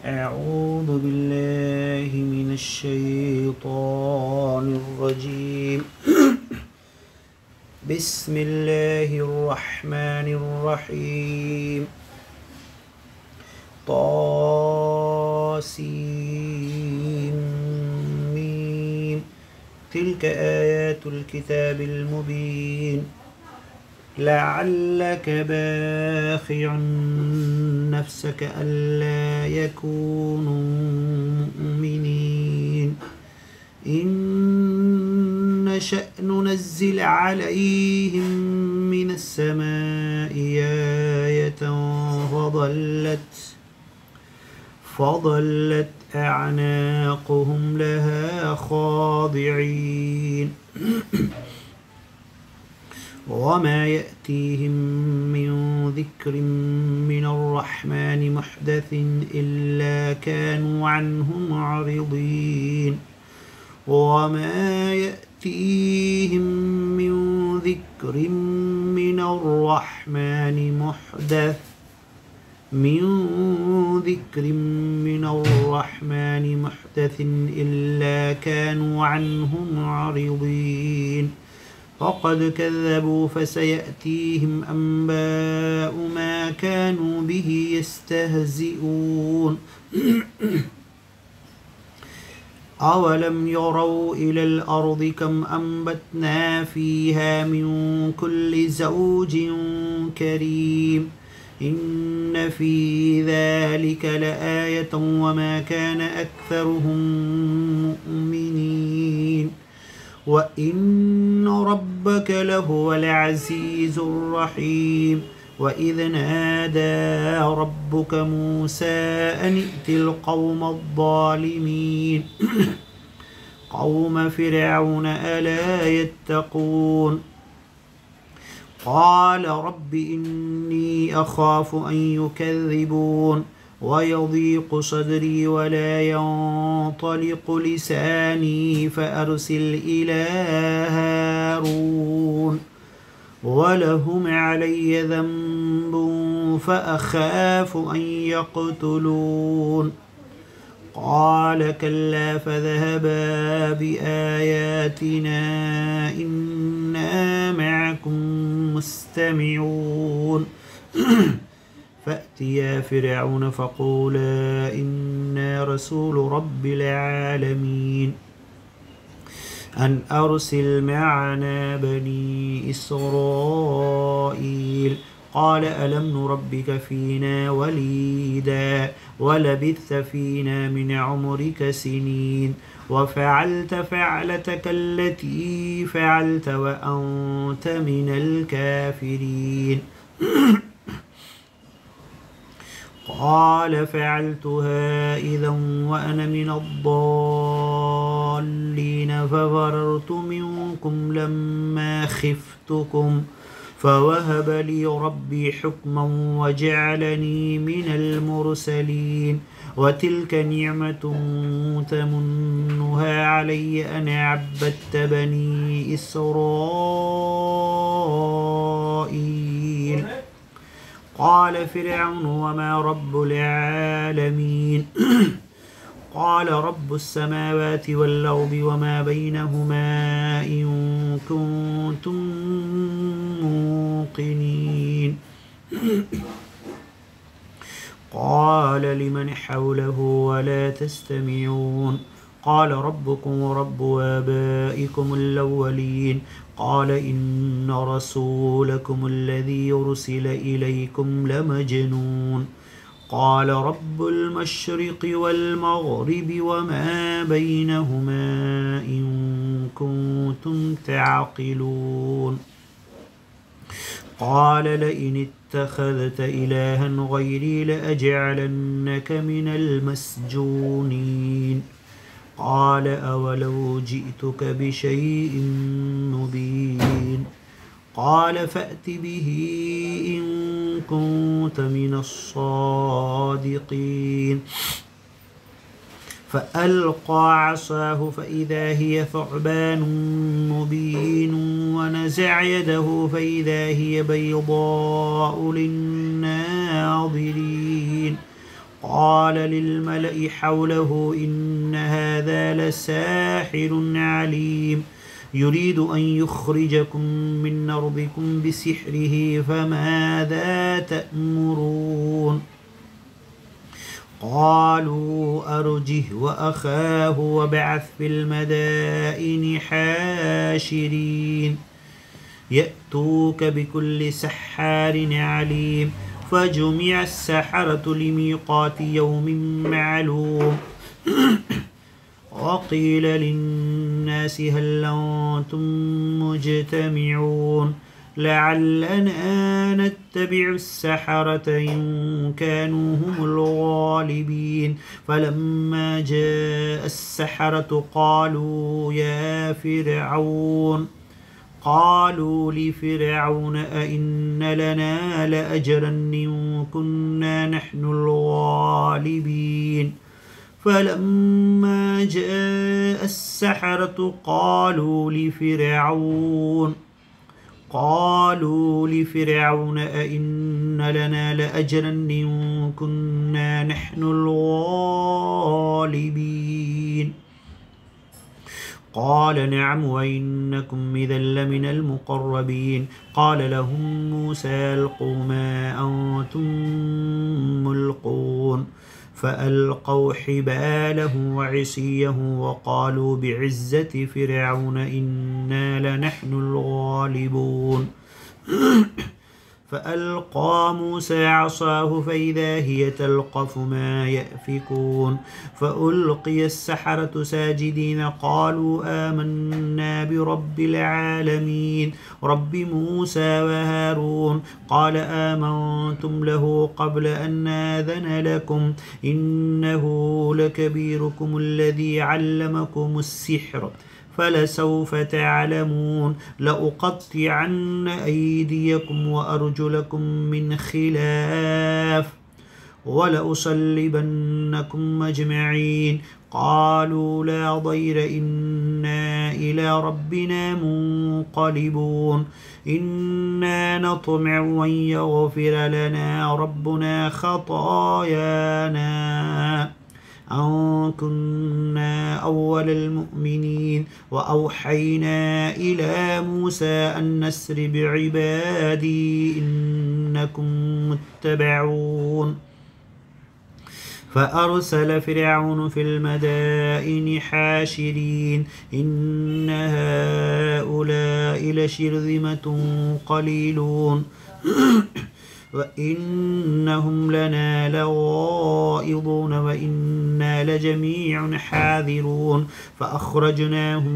أعوذ بالله من الشيطان الرجيم. بسم الله الرحمن الرحيم. طاسيم. تلك آيات الكتاب المبين. لعلك باخع نفسك ألا يكونوا مؤمنين إن نشأ ننزل عليهم من السماء آية فظلت أعناقهم لها خاضعين وما يأتيهم من ذكر من الرحمن محدث إلا كانوا عنه معرضين وما يأتيهم من ذكر من الرحمن محدث إلا كانوا عنه معرضين فقد كذبوا فسيأتيهم أنباء ما كانوا به يستهزئون أولم يروا إلى الأرض كم أنبتنا فيها من كل زوج كريم إن في ذلك لآية وما كان أكثرهم مؤمنين وإن ربك لهو العزيز الرحيم وإذ نادى ربك موسى أن ائت القوم الظالمين قوم فرعون ألا يتقون قال رب إني أخاف أن يكذبون ويضيق صدري ولا ينطلق لساني فأرسل إلى هارون ولهم علي ذنب فأخاف أن يقتلون قال كلا فاذهبا بآياتنا إنا معكم مستمعون فأتيا فرعون فقولا إنا رسول رب العالمين أن أرسل معنا بني إسرائيل قال ألم نربك فينا وليدا ولبثت فينا من عمرك سنين وفعلت فعلتك التي فعلت وأنت من الكافرين قال فعلتها إذا وأنا من الضالين ففررت منكم لما خفتكم فوهب لي ربي حكما وجعلني من المرسلين وتلك نعمة تمنها علي أن عبدت بني إسرائيل قال فرعون وما رب العالمين قال رب السماوات والأرض وما بينهما إن كنتم موقنين قال لمن حوله ولا تستمعون قال ربكم ورب آبائكم الأولين قال إن رسولكم الذي يرسل إليكم لمجنون قال رب المشرق والمغرب وما بينهما إن كنتم تعقلون قال لئن اتخذت إلها غيري لأجعلنك من المسجونين قال أولو جئتك بشيء مبين قال فأت به إن كنت من الصادقين فألقى عصاه فإذا هي ثعبان مبين ونزع يده فإذا هي بيضاء للناظرين قال للملأ حوله إن هذا لساحر عليم يريد أن يخرجكم من أرضكم بسحره فماذا تأمرون قالوا أرجه وأخاه وابعث في المدائن حاشرين يأتوك بكل سحار عليم فجمع السحرة لميقات يوم معلوم وقيل للناس هل أنتم مجتمعون لعلنا نتبع السحرة إن كانوا هم الغالبين فلما جاء السحرة قالوا لفرعون أئن لنا لأجرا إن كنا نحن الغالبين فلما جاء السحرة قالوا لفرعون أئن لنا لأجرا إن كنا نحن الغالبين قال نعم وإنكم إذا لمن المقربين قال لهم موسى ألقوا ما أنتم ملقون فألقوا حبالهم وعصيهم وقالوا بعزة فرعون إنا لنحن الغالبون فألقى موسى عصاه فإذا هي تلقف ما يأفكون فألقي السحرة ساجدين قالوا آمنا برب العالمين رب موسى وهارون قال آمنتم له قبل أن آذن لكم إنه لكبيركم الذي علمكم السحر فلسوف تعلمون لأقطعن أيديكم وأرجلكم من خلاف ولأصلبنكم أجمعين قالوا لا ضير إنا إلى ربنا منقلبون إنا نطمع أن يغفر لنا ربنا خطايانا أن كنا أول المؤمنين وأوحينا إلى موسى أن نسر بعبادي إنكم متبعون فأرسل فرعون في المدائن حاشرين إن هؤلاء لشرذمة قليلون وإنهم لنا لغائظون وإنا لجميع حاذرون فأخرجناهم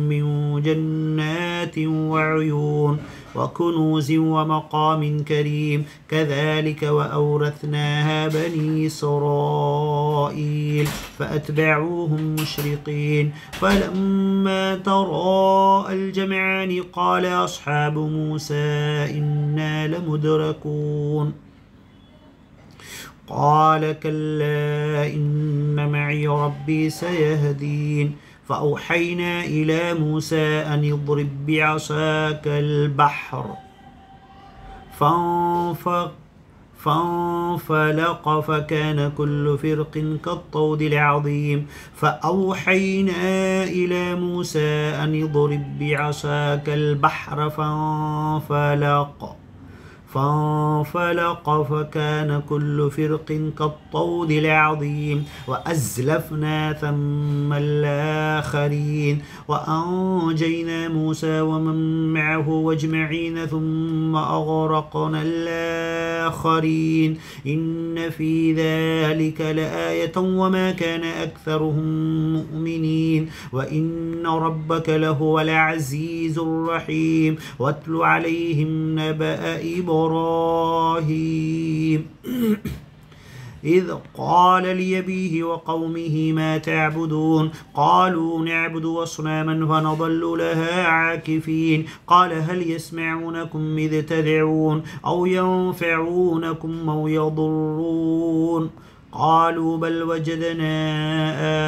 من جنات وعيون وكنوز ومقام كريم كذلك وأورثناها بني إسرائيل فأتبعوهم مشرقين فلما تراءى الجمعان قال أصحاب موسى إنا لمدركون قال كلا إن معي ربي سيهدين فأوحينا إلى موسى أن اضرب بعصاك البحر فانفلق فكان كل فرق كالطود العظيم فأوحينا إلى موسى أن اضرب بعصاك البحر فانفلق فكان كل فرق كالطود العظيم وأزلفنا ثم الآخرين وأنجينا موسى ومن معه واجمعين ثم أغرقنا الآخرين إن في ذلك لآية وما كان أكثرهم مؤمنين وإن ربك لهو العزيز الرحيم واتل عليهم نبأ إبراهيم إذ قال لأبيه وقومه ما تعبدون قالوا نعبد أصناما فنظل لها عاكفين قال هل يسمعونكم إذ تدعون أو ينفعونكم أو يضرون قالوا بل وجدنا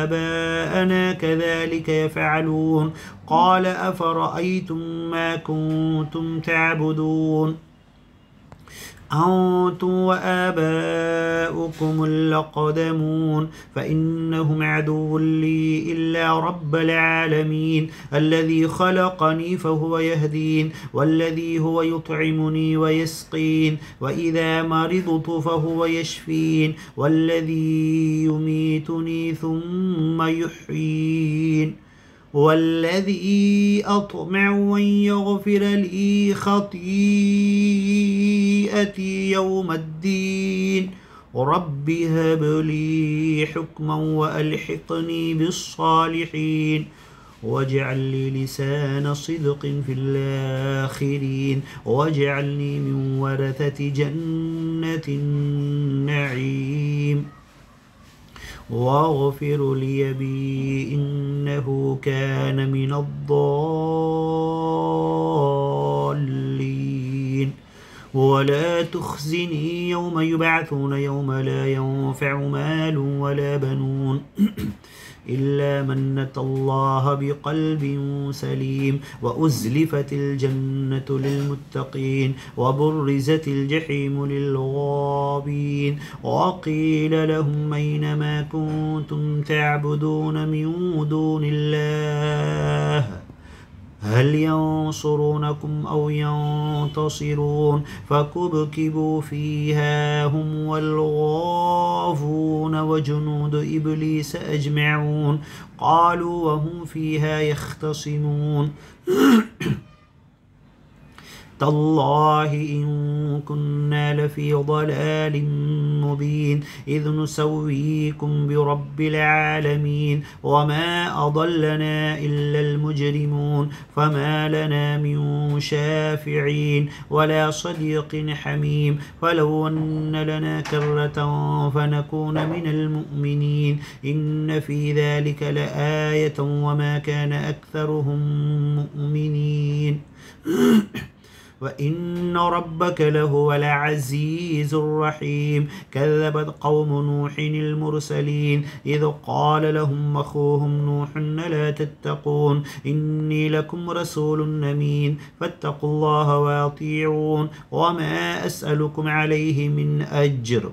آباءنا كذلك يفعلون قال أفرأيتم ما كنتم تعبدون أنتم وآباؤكم الأقدمون فإنهم عدو لي إلا رب العالمين الذي خلقني فهو يهدين والذي هو يطعمني ويسقين وإذا مرضت فهو يشفين والذي يميتني ثم يحيين والذي أطمع أن يغفر لي خطيئتي يوم الدين رب هب لي حكما وألحقني بالصالحين واجعل لي لسان صدق في الآخرين واجعلني من ورثة جنة النعيم واغفر لي بي إنه كان من الضالين ولا تخزني يوم يبعثون يوم لا ينفع مال ولا بنون إلا من أتى الله بقلب سليم وأزلفت الجنة للمتقين وبرزت الجحيم للغابين وقيل لهم أين ما كنتم تعبدون من دون الله هل ينصرونكم أو ينتصرون فكبكبوا فيها هم والغافون وجنود إبليس أجمعون قالوا وهم فيها يختصمون تالله إن كنا لفي ضلال مبين إذ نسويكم برب العالمين وما أضلنا إلا المجرمون فما لنا من شافعين ولا صديق حميم فلو أن لنا كرة فنكون من المؤمنين إن في ذلك لآية وما كان أكثرهم مؤمنين وإن ربك لهو العزيز الرحيم كذبت قوم نوح المرسلين إذ قال لهم أخوهم نوح لا تتقون إني لكم رسول أمين فاتقوا الله وأطيعون وما أسألكم عليه من أجر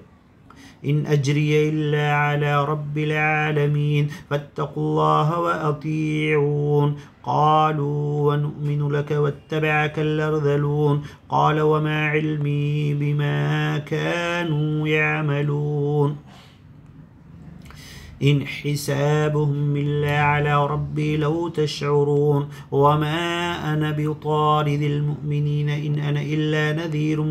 إن أجري إلا على رب العالمين فاتقوا الله وأطيعون قالوا ونؤمن لك واتبعك الأرذلون قال وما علمي بما كانوا يعملون إن حسابهم إلا على ربي لو تشعرون وما أنا بطارد المؤمنين إن أنا إلا نذير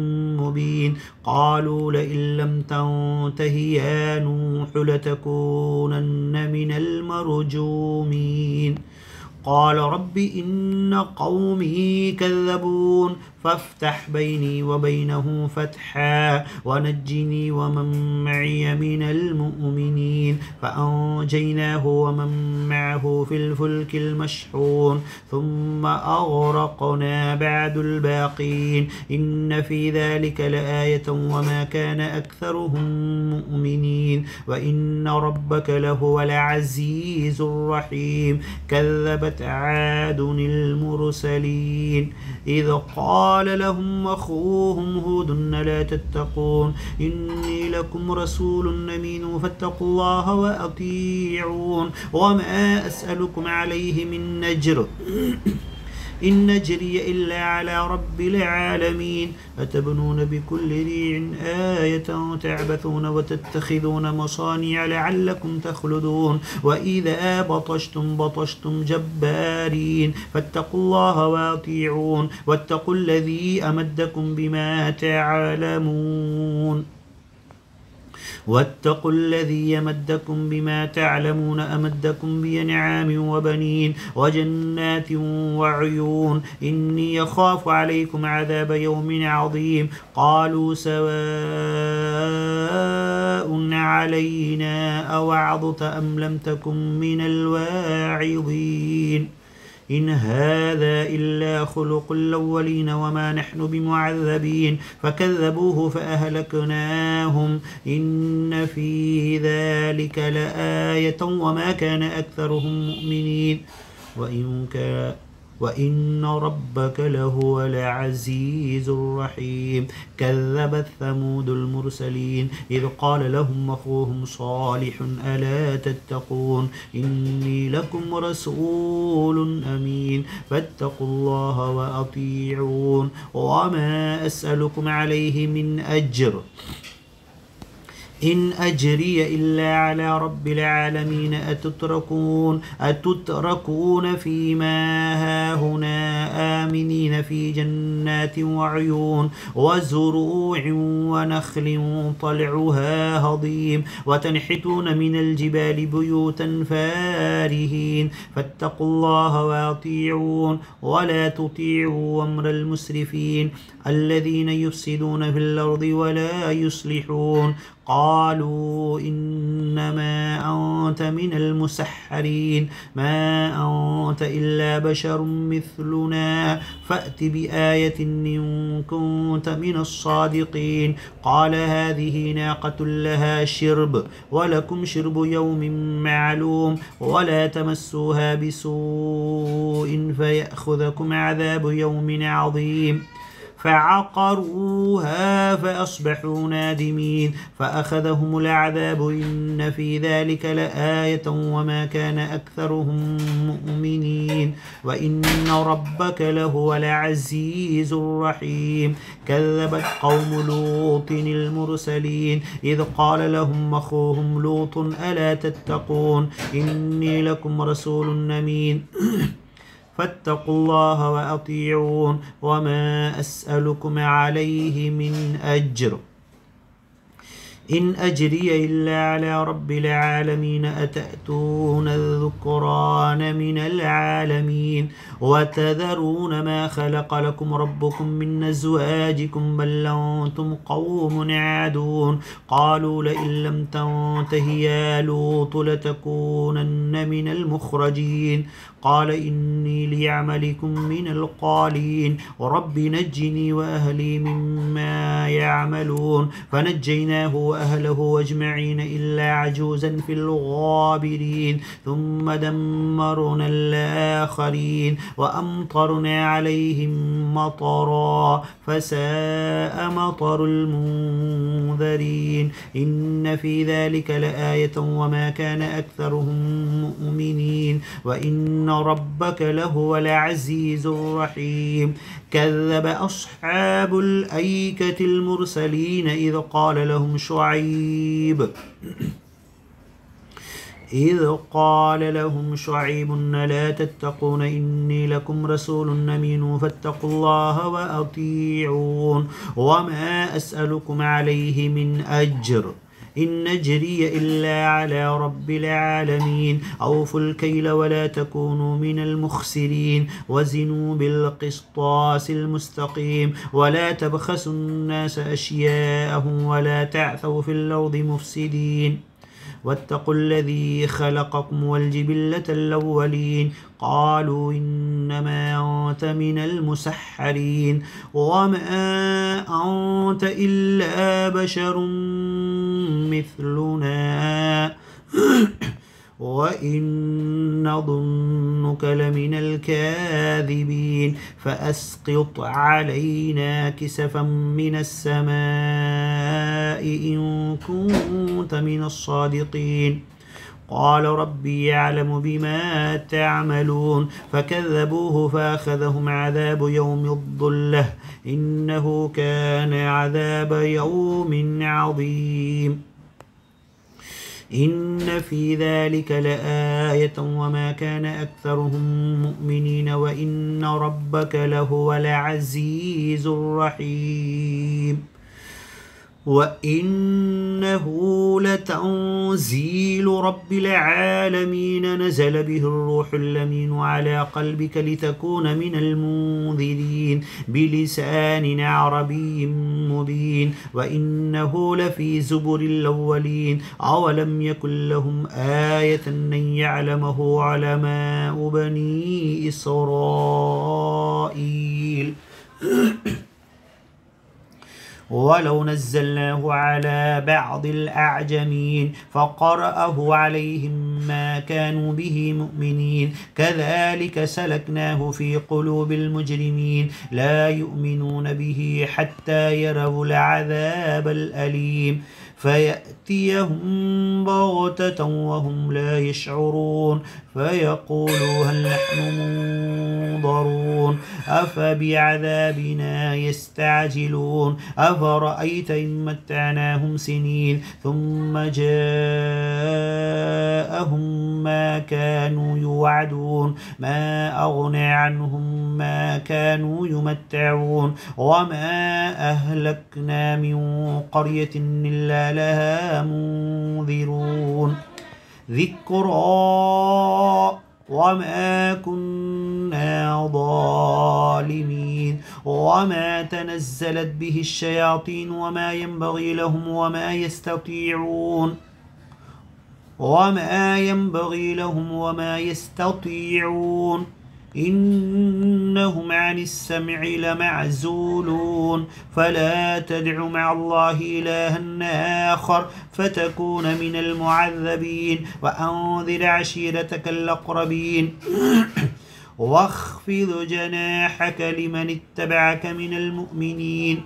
مبين قالوا لئن لم تنته يا نوح لتكونن من المرجومين قال رب إن قومي كذبون فافتح بيني وبينه فتحا ونجني ومن معي من المؤمنين فأنجيناه ومن معه في الفلك المشحون ثم أغرقنا بعد الباقين إن في ذلك لآية وما كان أكثرهم مؤمنين وإن ربك لهو العزيز الرحيم كذبت عاد المرسلين إذ قال لهم أخوهم هود لا تتقون إني لكم رسول أمين فاتقوا الله وأطيعون وما أسألكم عليه من أجر إن نجري إلا على رب العالمين أتبنون بكل ريع آية تعبثون وتتخذون مصانع لعلكم تخلدون وإذا بطشتم جبارين فاتقوا الله وأطيعون واتقوا الذي أمدكم بما تعلمون واتقوا الذي يمدكم بما تعلمون أمدكم بأنعام وبنين وجنات وعيون إني يخاف عليكم عذاب يوم عظيم قالوا سواء علينا أوعظت أم لم تكن من الواعظين إن هذا إلا خلق الأولين وما نحن بمعذبين فكذبوه فأهلكناهم إن في ذلك لآية وما كان أكثرهم مؤمنين وإن ربك لهو العزيز الرحيم كذبت ثمود المرسلين إذ قال لهم أخوهم صالح ألا تتقون إني لكم رسول أمين فاتقوا الله وأطيعون وما أسألكم عليه من أجر إن أجري إلا على رب العالمين أتتركون فيما هاهنا آمنين في جنات وعيون وزروع ونخل طلعها هضيم وتنحتون من الجبال بيوتا فارهين فاتقوا الله وأطيعون ولا تطيعوا أمر المسرفين الذين يفسدون في الأرض ولا يصلحون قالوا إنما أنت من المسحرين ما أنت إلا بشر مثلنا فأت بآية إن كنت من الصادقين قال هذه ناقة لها شرب ولكم شرب يوم معلوم ولا تمسوها بسوء فيأخذكم عذاب يوم عظيم فعقروها فأصبحوا نادمين فأخذهم العذاب إن في ذلك لآية وما كان أكثرهم مؤمنين وإن ربك لهو العزيز الرحيم كذبت قوم لوط المرسلين إذ قال لهم أخوهم لوط ألا تتقون إني لكم رسول أمين فاتقوا الله وأطيعون وما أسألكم عليه من أجر إن أجري إلا على رب العالمين أتأتون الذكران من العالمين وتذرون ما خلق لكم ربكم من أزواجكم بل أنتم قوم عادون قالوا لئن لم تنته يا لوط لتكونن من المخرجين قال إني ليعملكم من القالين ورب نجني وأهلي مما يعملون فنجيناه وأهله أجمعين إلا عجوزا في الغابرين ثم دمرنا الآخرين وأمطرنا عليهم مطرا فساء مطر المنذرين إن في ذلك لآية وما كان أكثرهم مؤمنين وإن ربك لهو العزيز الرحيم كذب أصحاب الأيكة المرسلين إذ قال لهم شعيب لا تتقون إني لكم رسول أمين فاتقوا الله وأطيعون وما أسألكم عليه من أجر إن نجري إلا على رب العالمين أوفوا الكيل ولا تكونوا من المخسرين وزنوا بالقسطاس المستقيم ولا تبخسوا الناس أشياءهم ولا تعثوا في الأرض مفسدين واتقوا الذي خلقكم والجبلة الأولين قالوا إنما أنت من المسحرين وما أنت إلا بشر مثلنا وإن نظنك لمن الكاذبين فأسقط علينا كسفا من السماء إن كنت من الصادقين قال ربي يعلم بما تعملون فكذبوه فأخذهم عذاب يوم الظلة إنه كان عذاب يوم عظيم إن في ذلك لآية وما كان أكثرهم مؤمنين وإن ربك لهو العزيز الرحيم وإنه لتنزيل رب العالمين نزل به الروح الأمين على قلبك لتكون من المنذرين بلسان عربي مبين وإنه لفي زبر الأولين أولم يكن لهم آية أن يعلمه علماء بني إسرائيل ولو نزلناه على بعض الأعجمين فقرأه عليهم ما كانوا به مؤمنين كذلك سلكناه في قلوب المجرمين لا يؤمنون به حتى يروا العذاب الأليم فيأتيهم بغتة وهم لا يشعرون فيقولوا هل نحن منظرون أفبعذابنا يستعجلون أفرأيت إن متعناهم سنين ثم جاءهم ما كانوا يوعدون ما أغنى عنهم ما كانوا يمتعون وما أهلكنا من قرية إلا لها منذرون ذكرى وما كنا ظالمين وما تنزلت به الشياطين وما ينبغي لهم وما يستطيعون إنهم عن السمع لمعزولون فلا تدع مع الله إلها آخر فتكون من المعذبين وأنذر عشيرتك الأقربين واخفض جناحك لمن اتبعك من المؤمنين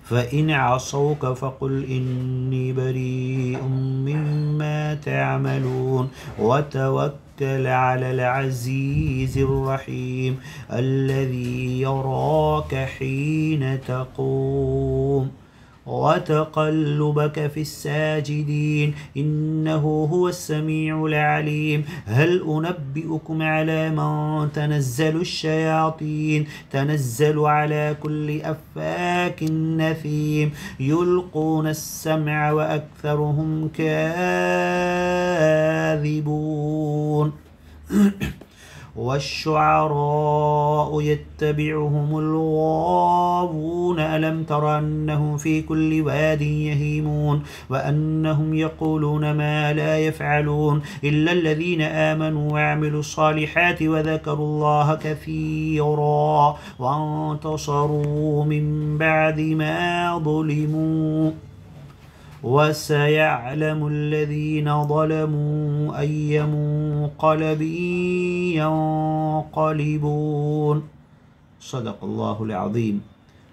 فإن عصوك فقل إني بريء مما تعملون وتوكل على العزيز الرحيم الذي يراك حين تقوم وتقلبك في الساجدين إنه هو السميع العليم هل أنبئكم على من تنزل الشياطين تنزل على كل أفاك نثيم يلقون السمع وأكثرهم كاذبون والشعراء يتبعهم الغاوون ألم تر أنهم في كل واد يهيمون وأنهم يقولون ما لا يفعلون إلا الذين آمنوا وعملوا الصالحات وذكروا الله كثيرا وانتصروا من بعد ما ظلموا وسيعلم الذين ظلموا أي منقلب ينقلبون صدق الله العظيم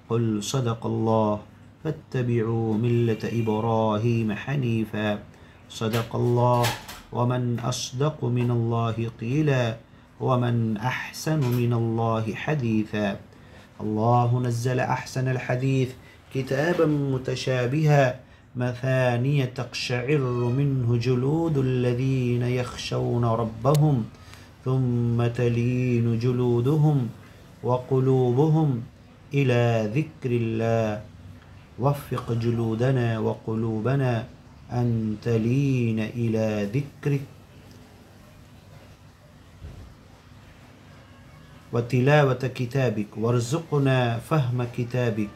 قل صدق الله فاتبعوا ملة إبراهيم حنيفا صدق الله ومن أصدق من الله قيلا ومن أحسن من الله حديثا الله نزل أحسن الحديث كتابا متشابها مثانية تقشعر منه جلود الذين يخشون ربهم ثم تلين جلودهم وقلوبهم إلى ذكر الله وفق جلودنا وقلوبنا أن تلين إلى ذكرك وتلاوة كتابك وارزقنا فهم كتابك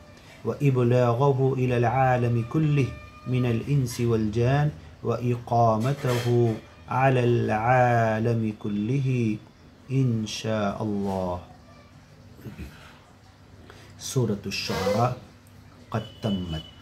وإبلاغه إلى العالم كله من الإنس والجان وإقامته على العالم كله إن شاء الله. سورة الشعراء قد تمت.